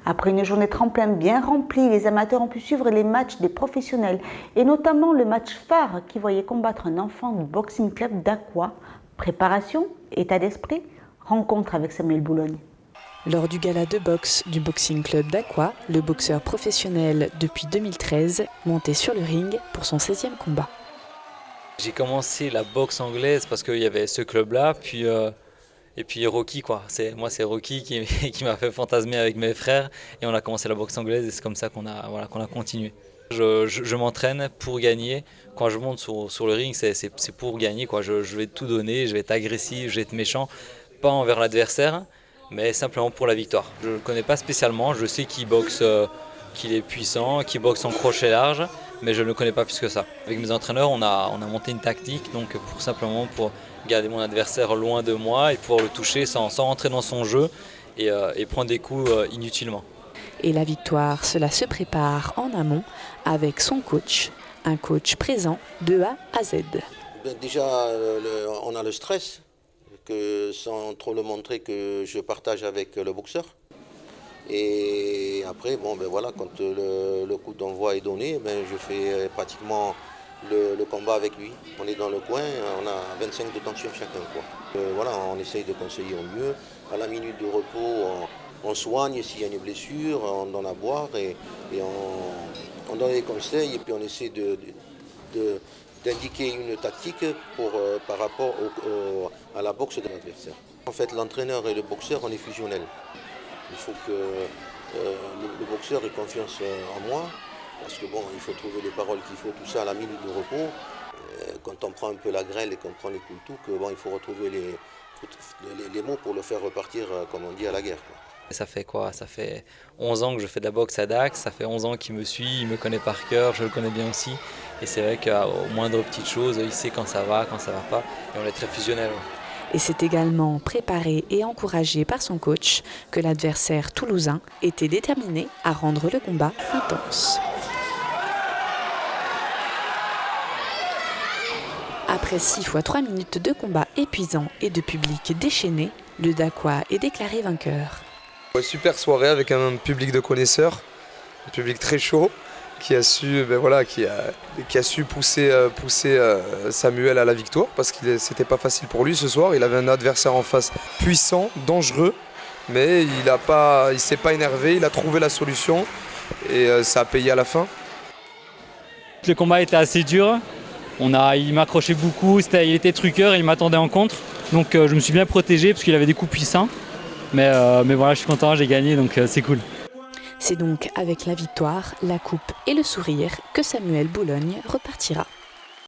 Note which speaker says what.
Speaker 1: Après une journée tremplin bien remplie, les amateurs ont pu suivre les matchs des professionnels et notamment le match phare qui voyait combattre un enfant du Boxing Club d'Aqua. Préparation, état d'esprit, rencontre avec Samuel Boulogne.
Speaker 2: Lors du gala de boxe du Boxing Club d'Aqua, le boxeur professionnel depuis 2013 montait sur le ring pour son 16e combat.
Speaker 3: J'ai commencé la boxe anglaise parce qu'il y avait ce club-là, et puis Rocky, quoi. C'est Rocky qui m'a fait fantasmer avec mes frères et on a commencé la boxe anglaise et c'est comme ça qu'on a continué. Je m'entraîne pour gagner. Quand je monte sur le ring, c'est pour gagner, quoi. Je vais tout donner, je vais être agressif, je vais être méchant, pas envers l'adversaire, mais simplement pour la victoire. Je ne le connais pas spécialement, je sais qu'il boxe, qu'il est puissant, qu'il boxe en crochet large, mais je ne le connais pas plus que ça. Avec mes entraîneurs, on a monté une tactique donc pour garder mon adversaire loin de moi et pouvoir le toucher sans rentrer dans son jeu et prendre des coups inutilement.
Speaker 2: Et la victoire, cela se prépare en amont avec son coach, un coach présent de A à Z.
Speaker 4: Déjà, on a le stress, que sans trop le montrer que je partage avec le boxeur. Et après, quand le coup d'envoi est donné, je fais pratiquement le combat avec lui. On est dans le coin, on a 25 de tension chacun, quoi. On essaye de conseiller au mieux. À la minute de repos, on soigne s'il y a une blessure, on donne à boire et on donne des conseils et puis on essaie d'indiquer une tactique par rapport à la boxe de l'adversaire. En fait, l'entraîneur et le boxeur, on est fusionnels. Il faut que le boxeur ait confiance en moi, parce que il faut trouver les paroles qu'il faut, tout ça à la minute de repos. Quand on prend un peu la grêle et qu'on prend les coups de tout, il faut retrouver les mots pour le faire repartir, comme on dit, à la guerre, quoi.
Speaker 3: Ça fait quoi? Ça fait 11 ans que je fais de la boxe à Dax, ça fait 11 ans qu'il me suit, il me connaît par cœur, je le connais bien aussi. Et c'est vrai qu'aux moindres petites choses, il sait quand ça va pas, et on est très fusionnels.
Speaker 2: Et c'est également préparé et encouragé par son coach que l'adversaire toulousain était déterminé à rendre le combat intense. Après 6 fois 3 minutes de combat épuisant et de public déchaîné, le Daqua est déclaré vainqueur.
Speaker 5: Super soirée avec un public de connaisseurs, un public très chaud qui a su, qui a su pousser Samuel à la victoire parce que c'était pas facile pour lui ce soir. Il avait un adversaire en face puissant, dangereux, mais il s'est pas énervé, il a trouvé la solution et ça a payé à la fin.
Speaker 6: Le combat était assez dur, il m'accrochait beaucoup, il était truqueur et il m'attendait en contre, donc je me suis bien protégé parce qu'il avait des coups puissants. Mais voilà, je suis content, j'ai gagné, donc c'est cool.
Speaker 2: C'est donc avec la victoire, la coupe et le sourire que Samuel Boulogne repartira.